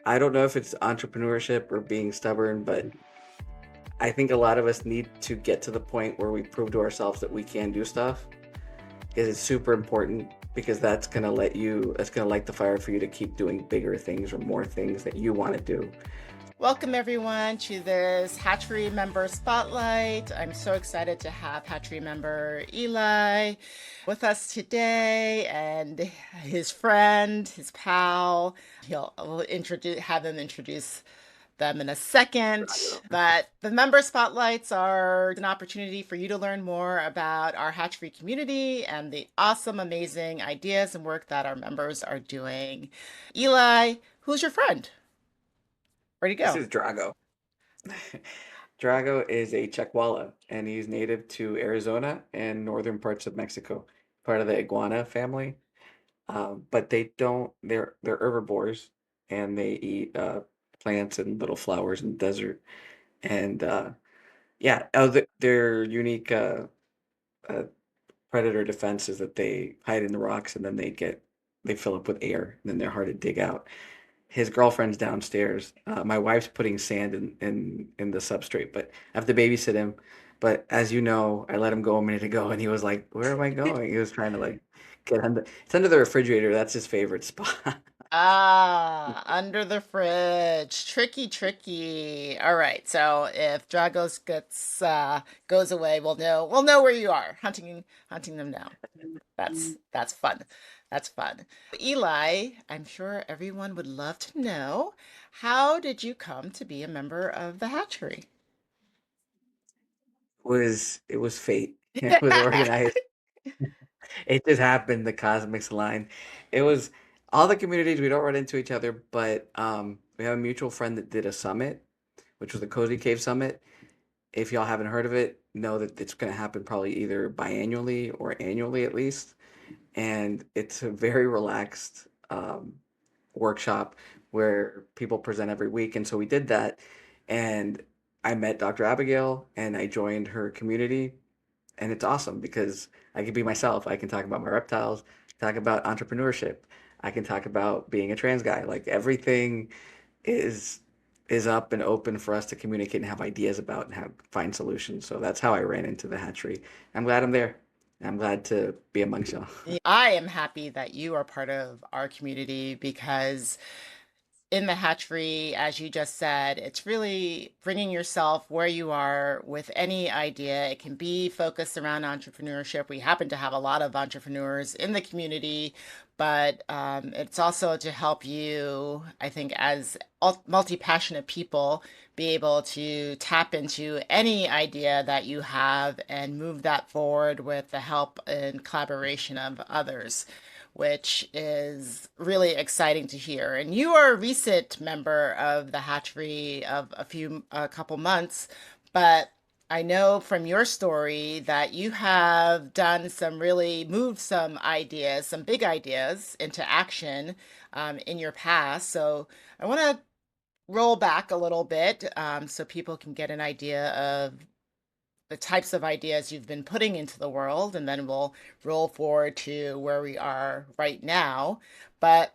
I don't know if it's entrepreneurship or being stubborn, but I think a lot of us need to get to the point where we prove to ourselves that we can do stuff. Because it's super important because that's gonna light the fire for you to keep doing bigger things or more things that you want to do. Welcome, everyone, to this Hatchery Member Spotlight. I'm so excited to have Hatchery Member Eli with us today and his friend, his pal. We'll have him introduce them in a second. But the member spotlights are an opportunity for you to learn more about our hatchery community and the awesome, amazing ideas and work that our members are doing. Eli, who's your friend? Where'd he This go? is Drago. Drago is a Chekwala, and he's native to Arizona and northern parts of Mexico, part of the iguana family. But they're herbivores, and they eat plants and little flowers in the desert. And yeah, their unique uh, predator defense is that they hide in the rocks and then they fill up with air, and then they're hard to dig out. His girlfriend's downstairs. My wife's putting sand in the substrate, but I have to babysit him. But as you know, I let him go a minute ago, and he was like, "Where am I going?" He was trying to like get under. It's under the refrigerator. That's his favorite spot. Ah, under the fridge. Tricky, tricky. All right. So if Dragos goes away, we'll know where you are, hunting them down. That's fun. That's fun. Eli, I'm sure everyone would love to know, how did you come to be a member of the hatchery? It was fate. It was organized. It just happened. The cosmics line. It was all the communities. We don't run into each other, but we have a mutual friend that did a summit, which was the Cozy Cave Summit. If y'all haven't heard of it, know that it's going to happen probably either biannually or annually at least. And it's a very relaxed workshop where people present every week. And so we did that. And I met Dr. Abigail and I joined her community. And it's awesome because I can be myself. I can talk about my reptiles, talk about entrepreneurship. I can talk about being a trans guy. Like everything is is up and open for us to communicate and have ideas about and have find solutions. So that's how I ran into the hatchery. I'm glad I'm there. I'm glad to be amongst y'all. I am happy that you are part of our community because in the hatchery, as you just said, it's really bringing yourself where you are with any idea. It can be focused around entrepreneurship. We happen to have a lot of entrepreneurs in the community, but it's also to help you, I think, as multi-passionate people, be able to tap into any idea that you have and move that forward with the help and collaboration of others, which is really exciting to hear. And you are a recent member of the hatchery of a couple months, but I know from your story that you have moved some ideas, some big ideas into action in your past. So I want to roll back a little bit so people can get an idea of the types of ideas you've been putting into the world, and then we'll roll forward to where we are right now. But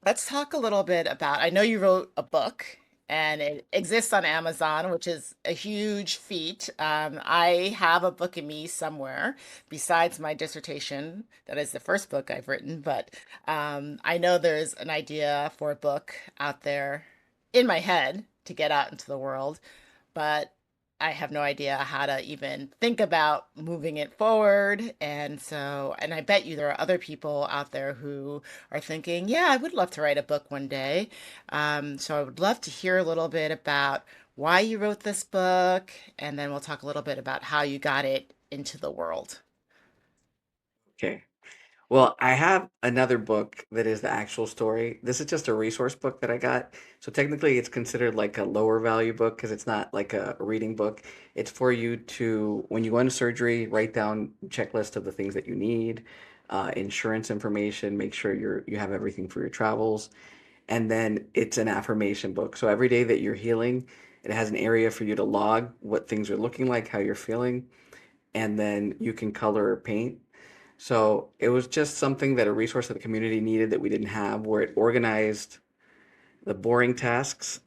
let's talk a little bit about, I know you wrote a book and it exists on Amazon, which is a huge feat. I have a book in me somewhere besides my dissertation. That is the first book I've written, but I know there's an idea for a book out there in my head to get out into the world, but I have no idea how to even think about moving it forward. And I bet you there are other people out there who are thinking, yeah, I would love to write a book one day. So I would love to hear a little bit about why you wrote this book, and then we'll talk a little bit about how you got it into the world. Okay. Well, I have another book that is the actual story. This is just a resource book that I got. So technically, it's considered like a lower value book because it's not like a reading book. It's for you to, when you go into surgery, write down checklist of the things that you need, insurance information, make sure you have everything for your travels, and then it's an affirmation book. So every day that you're healing, it has an area for you to log what things are looking like, how you're feeling, and then you can color or paint. So it was just something that a resource that the community needed that we didn't have, where it organized the boring tasks,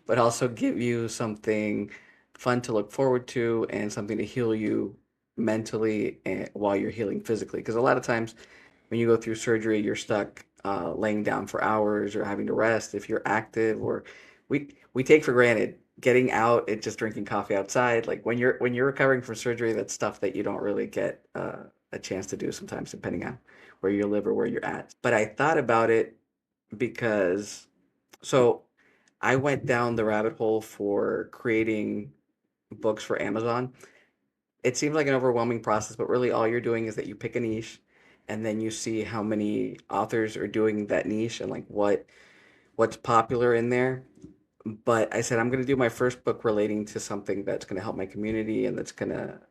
but also give you something fun to look forward to and something to heal you mentally and while you're healing physically. Because a lot of times when you go through surgery, you're stuck laying down for hours or having to rest if you're active, or we take for granted getting out and just drinking coffee outside. Like when you're recovering from surgery, that's stuff that you don't really get a chance to do sometimes, depending on where you live or where you're at. But I thought about it because so I went down the rabbit hole for creating books for Amazon. It seems like an overwhelming process, but really all you're doing is that you pick a niche and then you see how many authors are doing that niche and like what's popular in there. But I said I'm going to do my first book relating to something that's going to help my community and that's going to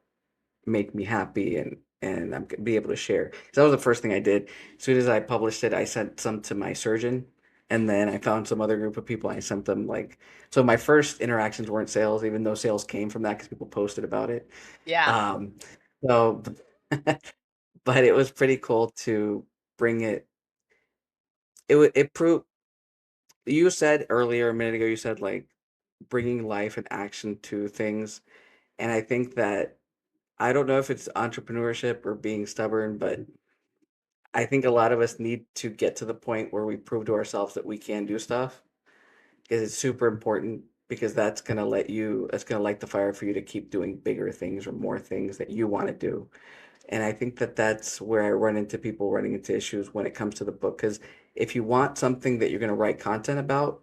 make me happy and I'm gonna be able to share. So that was the first thing I did. As soon as I published it, I sent some to my surgeon, and then I found some other group of people. I sent them like so. My first interactions weren't sales, even though sales came from that because people posted about it. Yeah. Um, so, but it was pretty cool to bring it. It proved. You said earlier a minute ago. You said like bringing life and action to things, and I think that I don't know if it's entrepreneurship or being stubborn, but I think a lot of us need to get to the point where we prove to ourselves that we can do stuff because it's super important because that's gonna light the fire for you to keep doing bigger things or more things that you want to do. And I think that that's where I run into people running into issues when it comes to the book. Because if you want something that you're gonna write content about,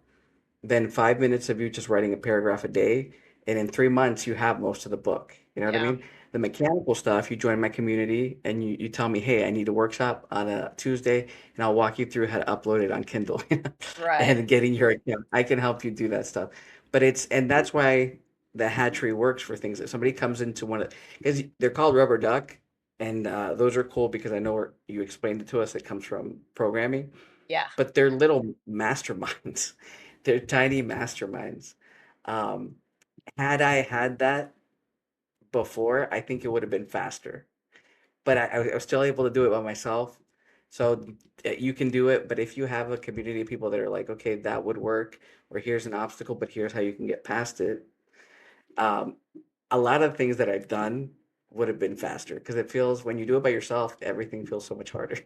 then 5 minutes of you just writing a paragraph a day, and in 3 months you have most of the book. You know what I Yeah. mean? The mechanical stuff, you join my community and you tell me, hey, I need a workshop on a Tuesday, and I'll walk you through how to upload it on Kindle Right. and getting your account. I can help you do that stuff. But and that's why the hatchery works for things that somebody comes into one of, because they're called rubber duck, and those are cool because I know you explained it to us. It comes from programming, Yeah. but they're little masterminds. They're tiny masterminds. Um, had I had that before, I think it would have been faster. But I was still able to do it by myself. So you can do it, but if you have a community of people that are like, okay, that would work, or here's an obstacle, but here's how you can get past it. Um, a lot of things that I've done would have been faster because it feels when you do it by yourself, everything feels so much harder.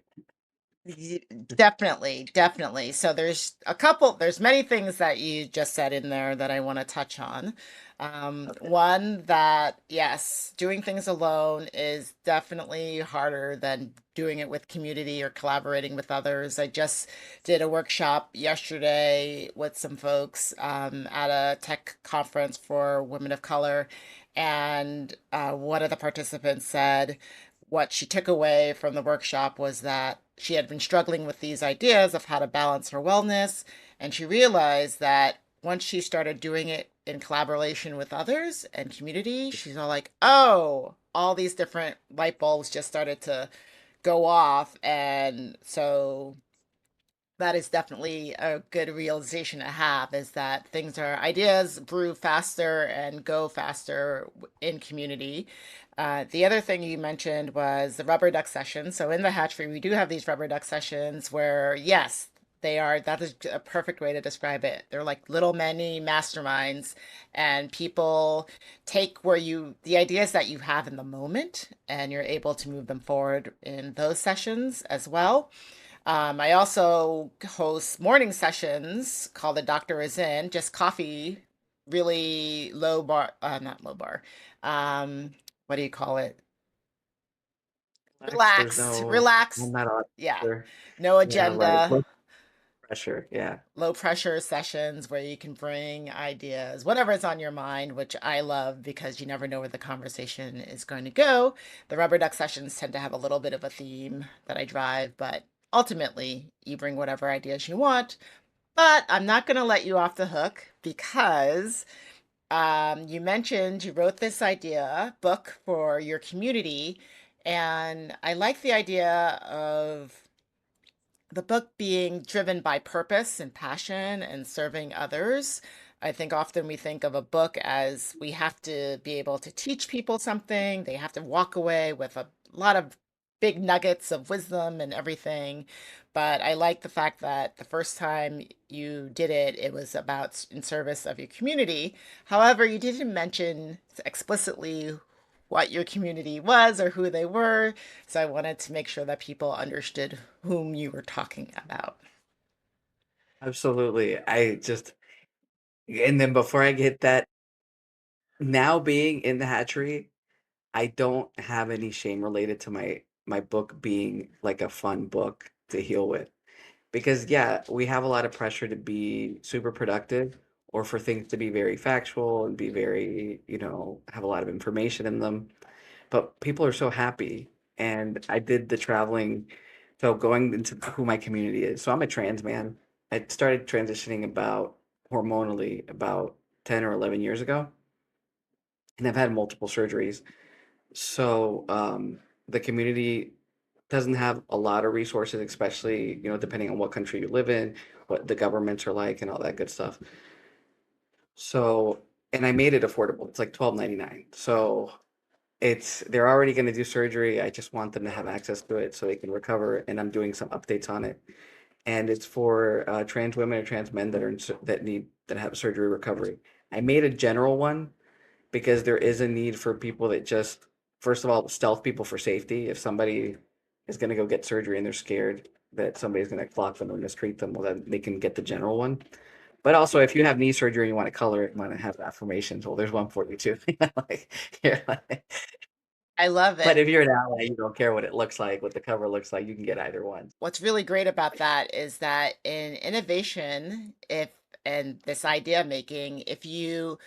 Definitely, definitely. So there's many things that you just said in there that I want to touch on. Okay. One that, yes, doing things alone is definitely harder than doing it with community or collaborating with others. I just did a workshop yesterday with some folks at a tech conference for women of color, and one of the participants said, what she took away from the workshop was that she had been struggling with these ideas of how to balance her wellness. And she realized that once she started doing it in collaboration with others and community, she's all like, oh, all these different light bulbs just started to go off. And so that is definitely a good realization to have, is that ideas brew faster and go faster in community. The other thing you mentioned was the rubber duck session. So in the hatchery, we do have these rubber duck sessions where, yes, that is a perfect way to describe it. They're like little mini masterminds, and people take the ideas that you have in the moment, and you're able to move them forward in those sessions as well. I also host morning sessions called The Doctor Is In, just coffee, really low bar, not low bar. What do you call it? Relax. I'm Relax. not on. Yeah. Sure. No Yeah, right. agenda, Low pressure. Yeah. low pressure sessions where you can bring ideas, whatever's on your mind, which I love because you never know where the conversation is going to go. The rubber duck sessions tend to have a little bit of a theme that I drive, but ultimately you bring whatever ideas you want. But I'm not going to let you off the hook because you mentioned you wrote this book for your community. And I like the idea of the book being driven by purpose and passion and serving others. I think often we think of a book as we have to be able to teach people something, they have to walk away with a lot of big nuggets of wisdom and everything. But I like the fact that the first time you did it, it was about in service of your community. However, you didn't mention explicitly what your community was or who they were. So I wanted to make sure that people understood whom you were talking about. Absolutely. And then before I get that, now being in the hatchery, I don't have any shame related to my book being like a fun book to heal with. Because yeah, we have a lot of pressure to be super productive or for things to be very factual and be very, have a lot of information in them. But people are so happy. And I did the traveling, so going into who my community is. So I'm a trans man. I started transitioning about hormonally about 10 or 11 years ago, and I've had multiple surgeries. So the community doesn't have a lot of resources, especially, depending on what country you live in, what the governments are like, and all that good stuff. So, and I made it affordable. It's like 12.99. So they're already going to do surgery. I just want them to have access to it so they can recover. And I'm doing some updates on it. And it's for trans women or trans men that that have surgery recovery. I made a general one because there is a need for people that just, first of all, stealth people for safety. If somebody is going to go get surgery and they're scared that somebody's going to clock them or mistreat them, well, then they can get the general one. But also, if you have knee surgery and you want to color it, you want to have affirmations, well, there's one for you too. Like, I love but it. if you're an ally, you don't care what it looks like, what the cover looks like, you can get either one. What's really great about that is that in innovation, if and this idea making, if you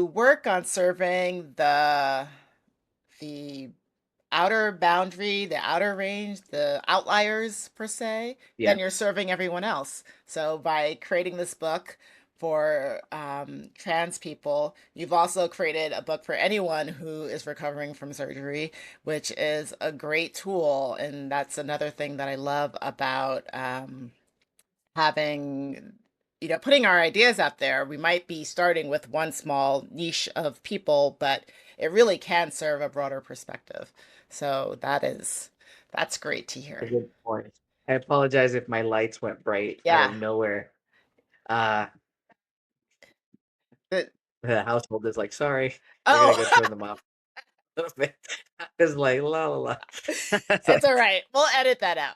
work on serving the outer boundary, the outer range, the outliers per se, Yeah, then you're serving everyone else. So by creating this book for trans people, you've also created a book for anyone who is recovering from surgery, which is a great tool. And that's another thing that I love about having putting our ideas out there. We might be starting with one small niche of people, but it really can serve a broader perspective. So that's great to a hear. good point. I apologize if my lights went bright out of Yeah. nowhere. Uh, The- the household is like, sorry, we're gonna oh, go turn them off a little bit. It's like la la la. It's it's all like, right. We'll edit that out.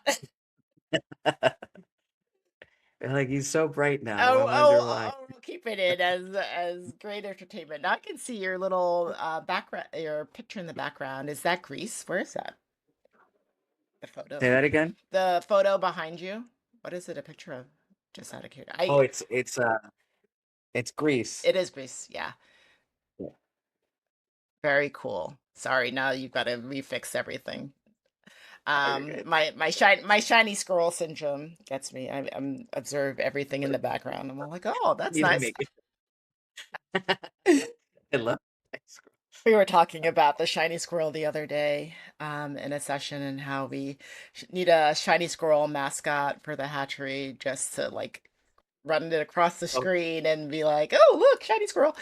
they're like, he's so bright now. I Oh, wonder oh, why. oh, we'll keep it in as great entertainment. Now I can see your little background, your picture in the background. Is that Greece? Where is that? The Say photo. that again. The photo behind you. What is it a picture of? Just out of Oh, curiosity. it's Greece. It is Greece. Yeah. Yeah. Very cool. Sorry, now you've got to refix everything. Oh, you're good. My shiny squirrel syndrome gets me. I'm observe everything in the background. I'm all like, oh, that's Need to nice. make it. I love ice cream. We were talking about the shiny squirrel the other day, in a session and how we need a shiny squirrel mascot for the hatchery just to like run it across the Oh, screen and be like, oh, look, shiny squirrel.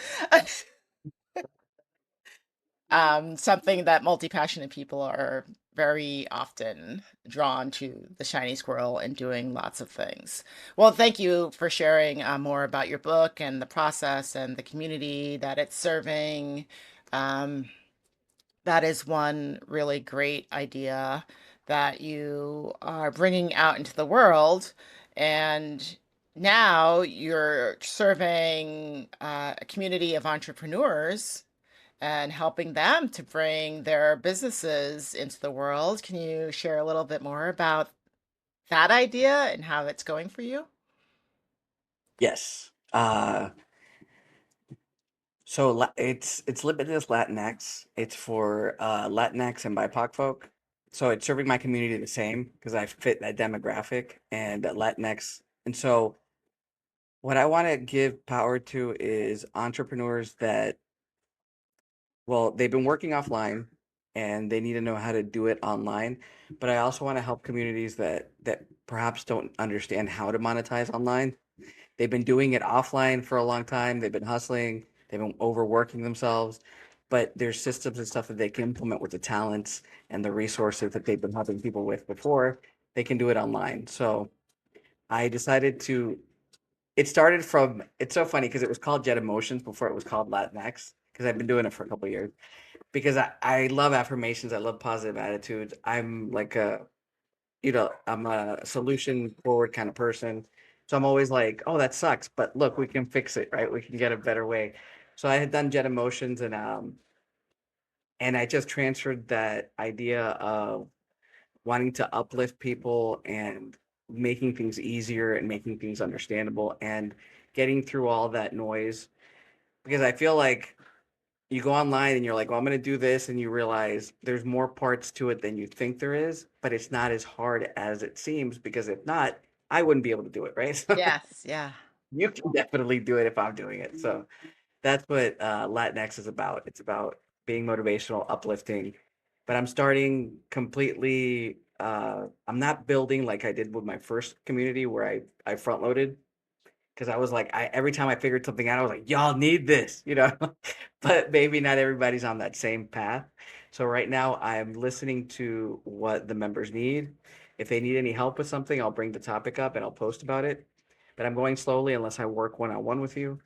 Something that multi-passionate people are very often drawn to the shiny squirrel and doing lots of things. Well, thank you for sharing more about your book and the process and the community that it's serving. Um, that is one really great idea that you are bringing out into the world. And now you're serving a community of entrepreneurs and helping them to bring their businesses into the world. Can you share a little bit more about that idea and how it's going for you? yes. So it's Limitless Latinx. It's for Latinx and BIPOC folk. So it's serving my community the same because I fit that demographic and that Latinx. And so what I want to give power to is entrepreneurs that, well, they've been working offline and they need to know how to do it online. But I also want to help communities that perhaps don't understand how to monetize online. They've been doing it offline for a long time. They've been hustling. They've been overworking themselves. but there's systems and stuff that they can implement with the talents and the resources that they've been helping people with before. They can do it online. So I decided to. It started from. It's so funny because it was called Jet Emotions before it was called Latinx because I've been doing it for a couple of years. Because I love affirmations. I love positive attitudes. I'm like a I'm a solution forward kind of person. So I'm always like, oh, that sucks, but look, we can fix it, right? We can get a better way. So I had done Jet Emotions and I just transferred that idea of wanting to uplift people and making things easier and making things understandable and getting through all that noise because I feel like you go online and you're like, well, I'm going to do this. And you realize there's more parts to it than you think there is, but it's not as hard as it seems because if not, I wouldn't be able to do it. Right. So Yes, yeah. you can definitely do it if I'm doing it. So that's what Latinx is about. It's about being motivational, uplifting, but I'm starting completely. I'm not building like I did with my first community where I front loaded because I was like, I every time I figured something out, I was like, y'all need this, but maybe not everybody's on that same path. So right now, I'm listening to what the members need. If they need any help with something, I'll bring the topic up and I'll post about it. But I'm going slowly unless I work one on one with you.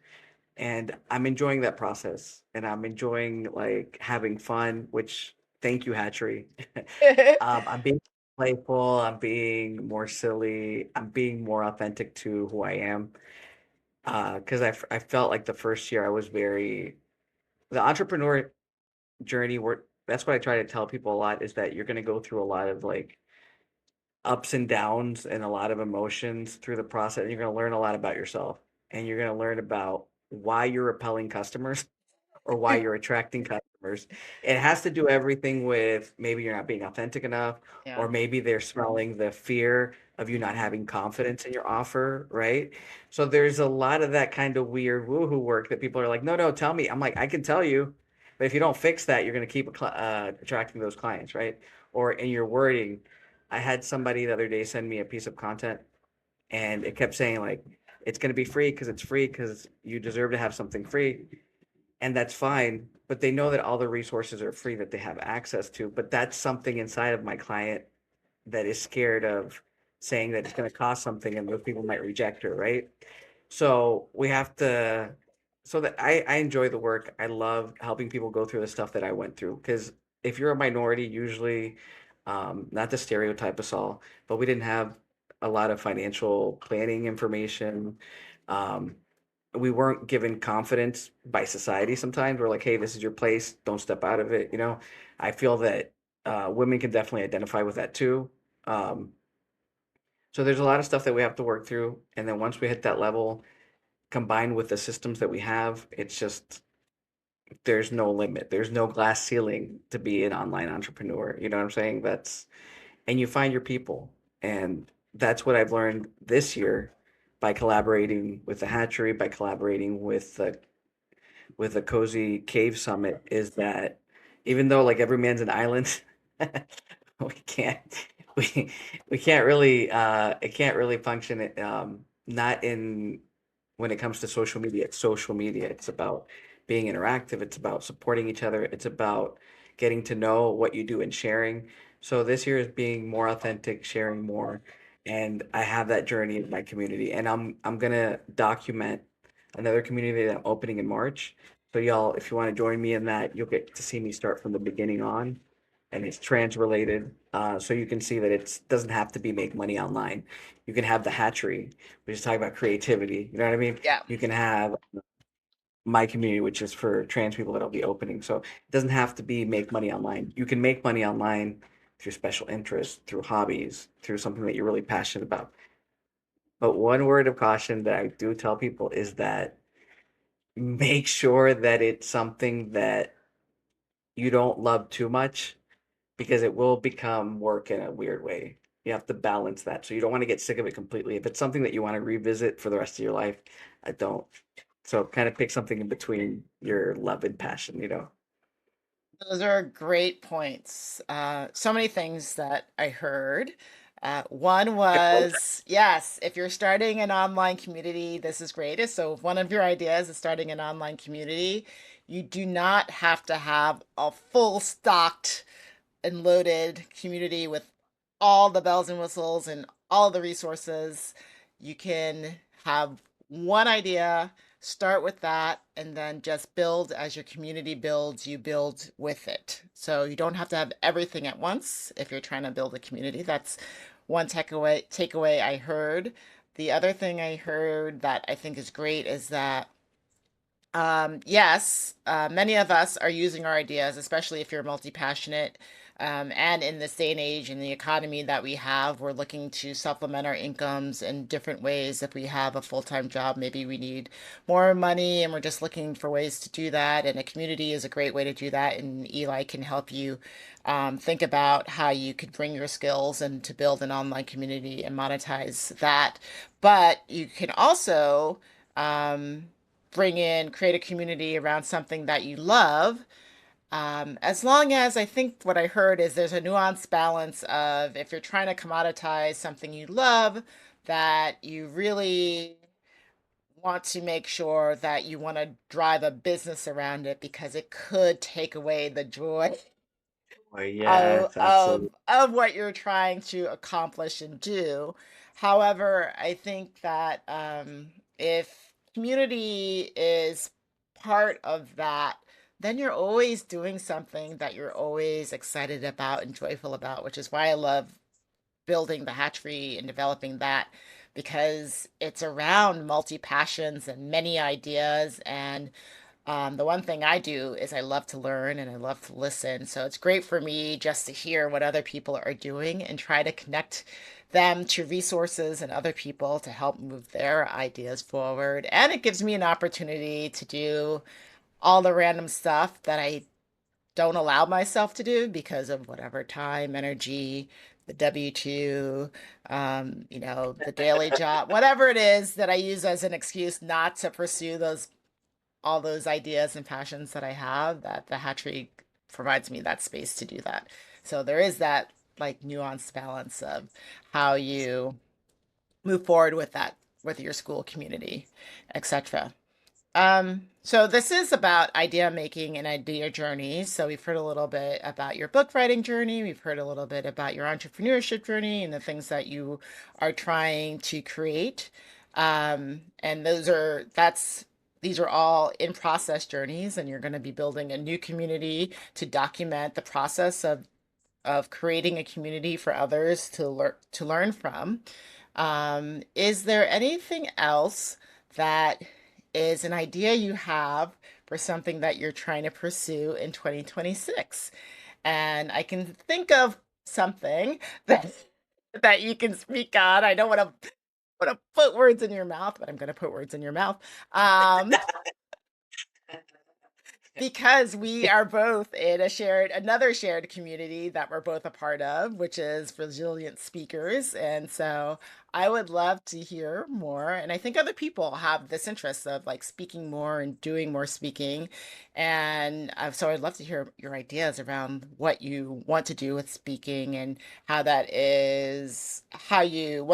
And I'm enjoying that process. And I'm enjoying like having fun, which thank you, Hatchery. I'm being playful, I'm being more silly, I'm being more authentic to who I am. Because I felt like the first year I was very the entrepreneur journey where that's what I try to tell people a lot is that you're going to go through a lot of like ups and downs and a lot of emotions through the process. And you're going to learn a lot about yourself and you're going to learn about why you're repelling customers or why you're attracting customers. It has to do everything with maybe you're not being authentic enough, Yeah. or maybe they're smelling the fear of you not having confidence in your offer, right? So there's a lot of that kind of weird woohoo work that people are like, no, no, tell me. I'm like, I can tell you, but if you don't fix that, you're going to keep attracting those clients, right? Or in your wording, I had somebody the other day send me a piece of content and it kept saying like, it's going to be free because it's free because you deserve to have something free and that's fine. But they know that all the resources are free that they have access to. But that's something inside of my client that is scared of saying that it's going to cost something and those people might reject her, right? So we have to, so that I enjoy the work. I love helping people go through the stuff that I went through. Because if you're a minority, usually, not to stereotype us all, but we didn't have a lot of financial planning information. Um, we weren't given confidence by society sometimes. We're like, hey, this is your place. Don't step out of it. I feel that women can definitely identify with that too. Um, so there's a lot of stuff that we have to work through. And then once we hit that level, combined with the systems that we have, it's just there's no limit. There's no glass ceiling to be an online entrepreneur. You know what I'm saying? And you find your people. And that's what I've learned this year by collaborating with the hatchery, by collaborating with the Cozy Cave Summit is that even though like every man's an island, we can't we we can't really it can't really function not in when it comes to social media. It's social media. It's about being interactive. It's about supporting each other. It's about getting to know what you do and sharing. So this year is being more authentic, sharing more, and I have that journey in my community, and I'm gonna document another community that I'm opening in March. So y'all, if you want to join me in that, you'll get to see me start from the beginning on, and it's trans related. So you can see that it doesn't have to be make money online. You can have the hatchery, which is talking about creativity. You know what I mean? Yeah. You can have my community, which is for trans people that I'll be opening. So it doesn't have to be make money online. You can make money online through special interests, through hobbies, through something that you're really passionate about. But one word of caution that I do tell people is that make sure that it's something that you don't love too much because it will become work in a weird way. You have to balance that. So you don't want to get sick of it completely. If it's something that you want to revisit for the rest of your life, I don't. So kind of pick something in between your love and passion. Those are great points. So many things that I heard. One Content. was, yes, if you're starting an online community, this is great. So if one of your ideas is starting an online community, you do not have to have a full stocked and loaded community with all the bells and whistles and all the resources. You can have one idea, start with that, and then just build as your community builds, you build with it. So you don't have to have everything at once if you're trying to build a community. That's one takeaway I heard. The other thing I heard that I think is great is that yes, many of us are using our ideas, especially if you're multi-passionate. And in this day and age, in the economy that we have, we're looking to supplement our incomes in different ways. If we have a full-time job, maybe we need more money and we're just looking for ways to do that. And a community is a great way to do that. And Eli can help you think about how you could bring your skills and to build an online community and monetize that. But you can also create a community around something that you love. As long as I think what I heard is there's a nuanced balance of if you're trying to commoditize something you love, that you really want to make sure that you want to drive a business around it because it could take away the joy Oh, yes, absolutely. of what you're trying to accomplish and do. However, I think that if community is part of that, then you're always doing something that you're always excited about and joyful about, which is why I love building the hatchery and developing that because it's around multi passions and many ideas and the one thing I do is I love to learn and I love to listen. So it's great for me just to hear what other people are doing and try to connect them to resources and other people to help move their ideas forward. And it gives me an opportunity to do all the random stuff that I don't allow myself to do because of whatever time, energy, the W-2, the daily job, whatever it is that I use as an excuse not to pursue those all those ideas and passions that I have, that the hatchery provides me that space to do that. So there is that like nuanced balance of how you move forward with that, with your school community, etc. So this is about idea making and idea journeys. So we've heard a little bit about your book writing journey. We've heard a little bit about your entrepreneurship journey and the things that you are trying to create. And these are all in process journeys, and you're going to be building a new community to document the process of creating a community for others to learn from. Is there anything else that is an idea you have for something that you're trying to pursue in 2026? And I can think of something that you can speak on. I don't want to put words in your mouth, but I'm going to put words in your mouth. Um, because we are both in another shared community that we're both a part of, which is resilient speakers. And so I would love to hear more. And I think other people have this interest of like speaking more and doing more speaking. And so I'd love to hear your ideas around what you want to do with speaking and how what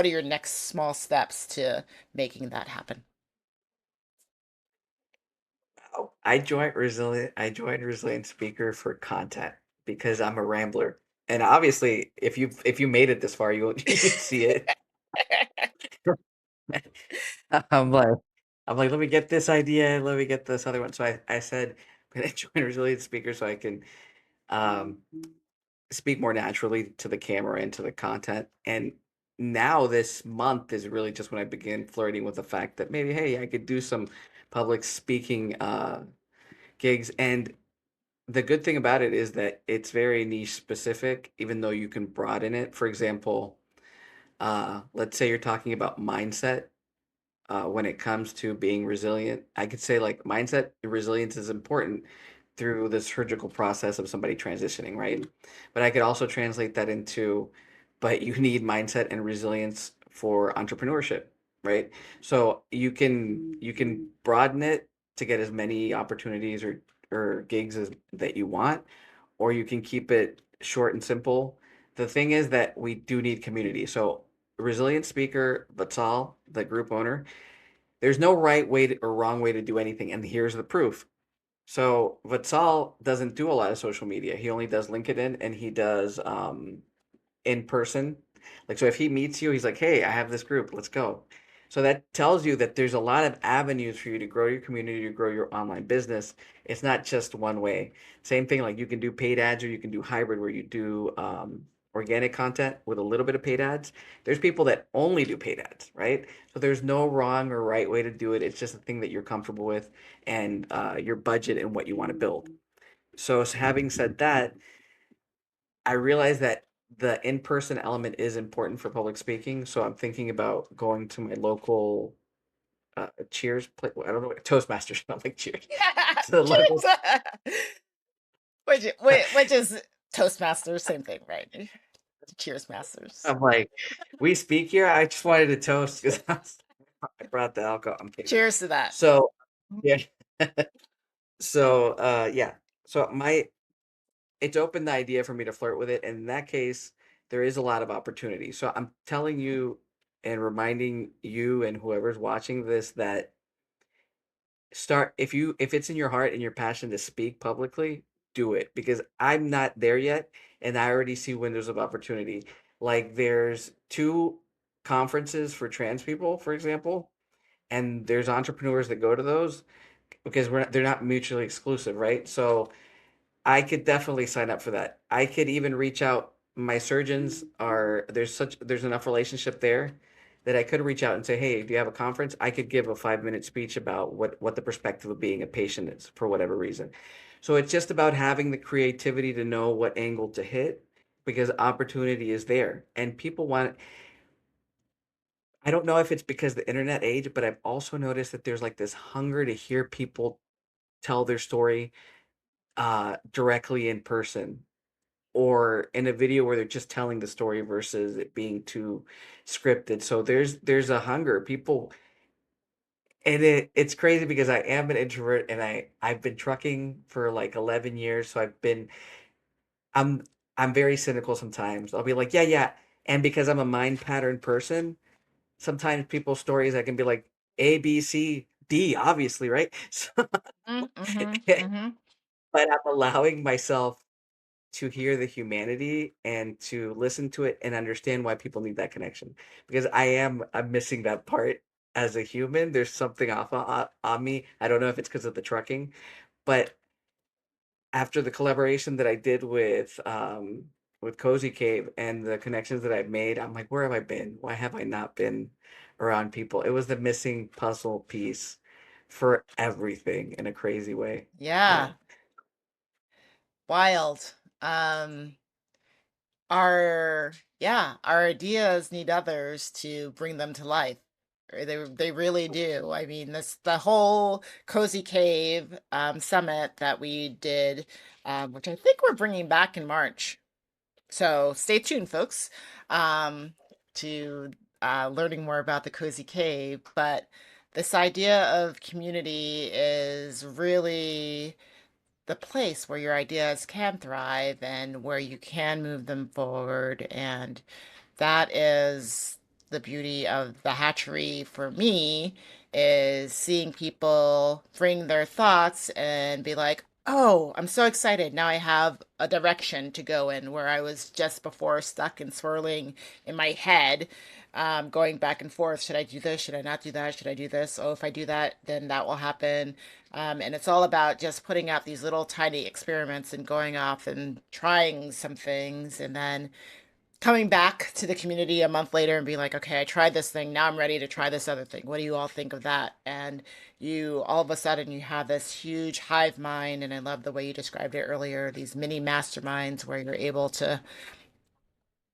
are your next small steps to making that happen? Oh, I joined Resilient Speaker for content because I'm a rambler. And obviously, if you made it this far, you see it. I'm like I'm like, let me get this idea, let me get this other one. So I said I'm gonna join Resilient Speaker so I can um speak more naturally to the camera and to the content. And now this month is really just when I began flirting with the fact that maybe, hey, I could do some public speaking gigs. And the good thing about it is that it's very niche specific, even though you can broaden it. For example, let's say you're talking about mindset when it comes to being resilient. I could say like mindset resilience is important through the surgical process of somebody transitioning, right? But I could also translate that into, but you need mindset and resilience for entrepreneurship, right? So you can broaden it to get as many opportunities or gigs as that you want, or you can keep it short and simple the thing is that we do need community. So resilient speaker, Vatsal, the group owner, there's no right way or wrong way to do anything. And here's the proof. So Vatsal doesn't do a lot of social media. He only does LinkedIn and he does in person. Like, so if he meets you, he's like, hey, I have this group, let's go. So that tells you that there's a lot of avenues for you to grow your community, to grow your online business. It's not just one way. Same thing, like you can do paid ads or you can do hybrid where you do organic content with a little bit of paid ads. There's people that only do paid ads, right? So there's no wrong or right way to do it. It's just a thing that you're comfortable with and your budget and what you want to build. So having said that, I realize that the in-person element is important for public speaking, so I'm thinking about going to my local Cheers play. I don't know, Toastmasters, not like Cheers. Yeah, To the local. cheers. Which is Toastmasters, same thing, right? Cheers Masters. I'm like, we speak here. I just wanted to toast because I brought the alcohol. I'm kidding. Cheers to that. So yeah, so yeah, so my it's opened the idea for me to flirt with it. And in that case, there is a lot of opportunity. So I'm telling you and reminding you and whoever's watching this that start if it's in your heart and your passion to speak publicly, do it because I'm not there yet and I already see windows of opportunity. Like there's two conferences for trans people, for example, and there's entrepreneurs that go to those because they're not mutually exclusive, right? So I could definitely sign up for that. I could even reach out. My surgeons are there's enough relationship there that I could reach out and say, "Hey, do you have a conference?" I could give a 5-minute speech about what the perspective of being a patient is for whatever reason. So it's just about having the creativity to know what angle to hit because opportunity is there and people want. I don't know if it's because the internet age, but I've also noticed that there's like this hunger to hear people tell their story directly in person or in a video where they're just telling the story versus it being too scripted. So there's a hunger. People and it's crazy because I am an introvert and I've been trucking for like 11 years. So I'm I'm very cynical sometimes. I'll be like, yeah, yeah. And because I'm a mind pattern person, sometimes people's stories I can be like A, B, C, D, obviously, right? So, Mm-hmm, mm-hmm. but I'm allowing myself to hear the humanity and to listen to it and understand why people need that connection because I'm missing that part as a human. There's something off on me. I don't know if it's because of the trucking, but after the collaboration that I did with Cozy Cave and the connections that I've made, I'm like, where have I been? Why have I not been around people? It was the missing puzzle piece for everything in a crazy way. Yeah. Yeah, wild. Um, our yeah, our ideas need others to bring them to life. They really do. I mean, this the whole Cozy Cave summit that we did, which I think we're bringing back in March. So stay tuned, folks, to learning more about the Cozy Cave. But this idea of community is really the place where your ideas can thrive and where you can move them forward. And that is the beauty of the hatchery for me is seeing people bring their thoughts and be like, oh, I'm so excited. Now I have a direction to go in where I was just before stuck and swirling in my head, going back and forth. Should I do this? Should I not do that? Should I do this? Oh, if I do that, then that will happen. And it's all about just putting out these little tiny experiments and going off and trying some things and then coming back to the community a month later and being like, okay, I tried this thing. Now I'm ready to try this other thing. What do you all think of that? And you all of a sudden you have this huge hive mind. And I love the way you described it earlier, these mini masterminds where you're able to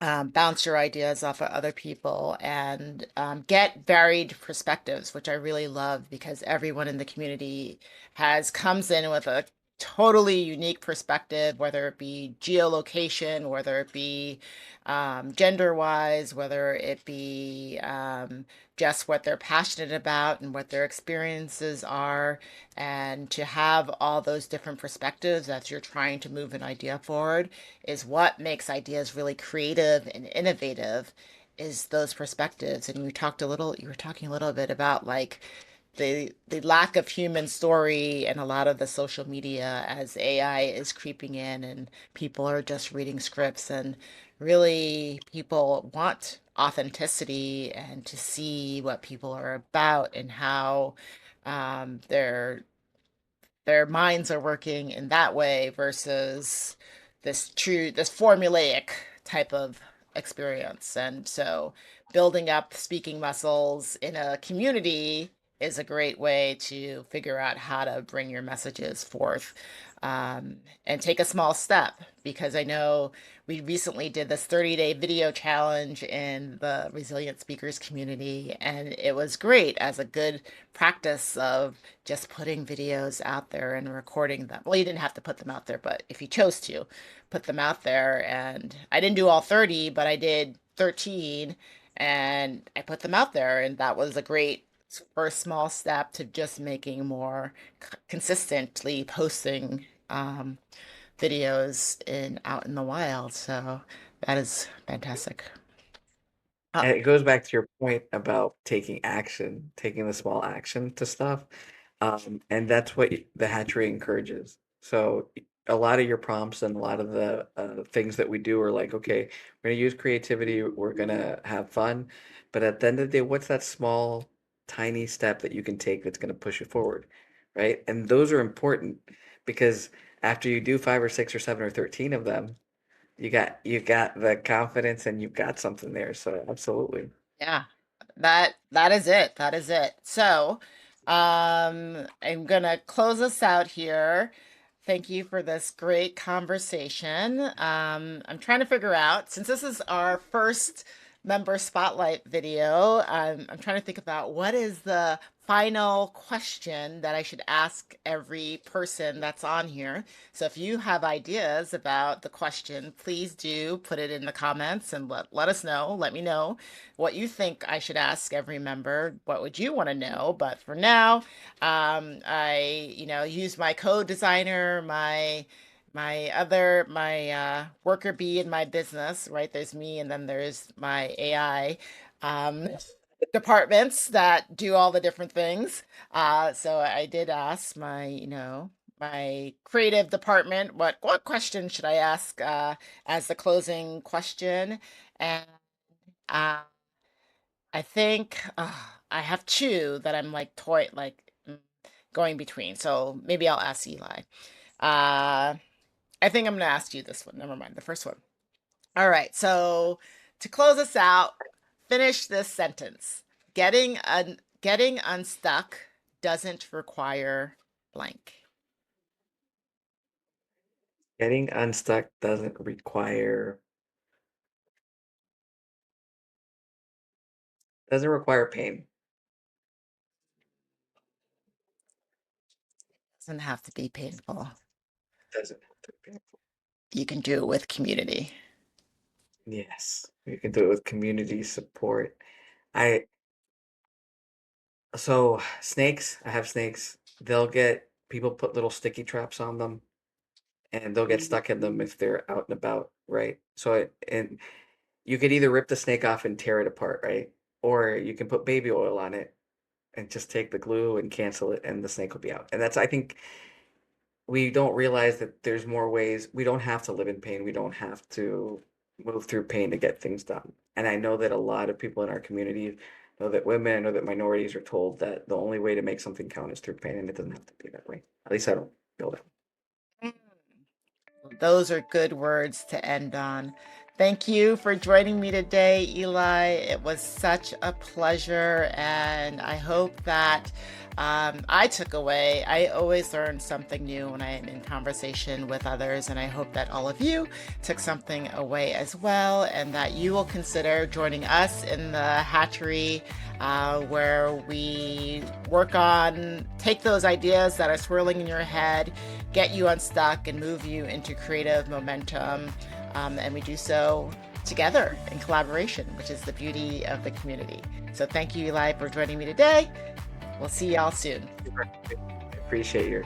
bounce your ideas off of other people and get varied perspectives, which I really love because everyone in the community has comes in with a totally unique perspective, whether it be geolocation, whether it be gender wise, whether it be just what they're passionate about and what their experiences are. And to have all those different perspectives as you're trying to move an idea forward is what makes ideas really creative and innovative, is those perspectives. And you were talking a little bit about like the lack of human story and a lot of the social media as AI is creeping in and people are just reading scripts, and really people want authenticity and to see what people are about and how um, their their minds are working in that way versus this formulaic type of experience. And so building up speaking muscles in a community is a great way to figure out how to bring your messages forth, and take a small step, because I know we recently did this 30-day video challenge in the resilient speakers community, and it was great as a good practice of just putting videos out there and recording them. Well, you didn't have to put them out there, but if you chose to, put them out there. And I didn't do all 30, but I did 13, and I put them out there, and that was a great first small step to just making more consistently posting videos in out in the wild. So that is fantastic. Uh, And it goes back to your point about taking action, taking the small action to stuff. And that's what the hatchery encourages. So a lot of your prompts and a lot of the things that we do are like, okay, we're going to use creativity, we're going to have fun. But at the end of the day, what's that small, tiny step that you can take that's going to push you forward? Right. And those are important because after you do five or six or seven or 13 of them, you got the confidence and you've got something there. So absolutely. Yeah, that is it. That is it. So, I'm gonna close us out here. Thank you for this great conversation. I'm trying to figure out, since this is our first member spotlight video, I'm trying to think about what is the final question that I should ask every person that's on here. So if you have ideas about the question, please do put it in the comments and let us know. Let me know what you think I should ask every member. What would you want to know? But for now, I, use my code designer, my worker bee in my business, right? There's me, and then there's my AI departments that do all the different things. So I did ask my creative department, what question should I ask as the closing question? And uh, I think I have two that I'm like going between. So maybe I'll ask Eli. Uh, I think I'm gonna ask you this one. Never mind, the first one. All right. So to close us out, finish this sentence. Getting unstuck doesn't require blank. Getting unstuck doesn't require pain. Doesn't have to be painful. Doesn't have to be painful. You can do it with community. Yes, you can do it with community support. I so snakes, I have snakes. They'll get people put little sticky traps on them and they'll get stuck in them if they're out and about, right? And you could either rip the snake off and tear it apart, right? Or you can put baby oil on it and just take the glue and cancel it and the snake will be out. And that's I think we don't realize that there's more ways. We don't have to live in pain. We don't have to move through pain to get things done. And I know that a lot of people in our community know that women, I know that minorities are told that the only way to make something count is through pain, and it doesn't have to be that way. At least I don't feel that. Mm. Those are good words to end on. Thank you for joining me today, Eli. It was such a pleasure, and I hope that I took away. I always learn something new when I'm in conversation with others, and I hope that all of you took something away as well, and that you will consider joining us in the hatchery where we work on take those ideas that are swirling in your head, get you unstuck, and move you into creative momentum. And we do so together in collaboration, which is the beauty of the community. So thank you, Eli, for joining me today. We'll see y'all soon. I appreciate your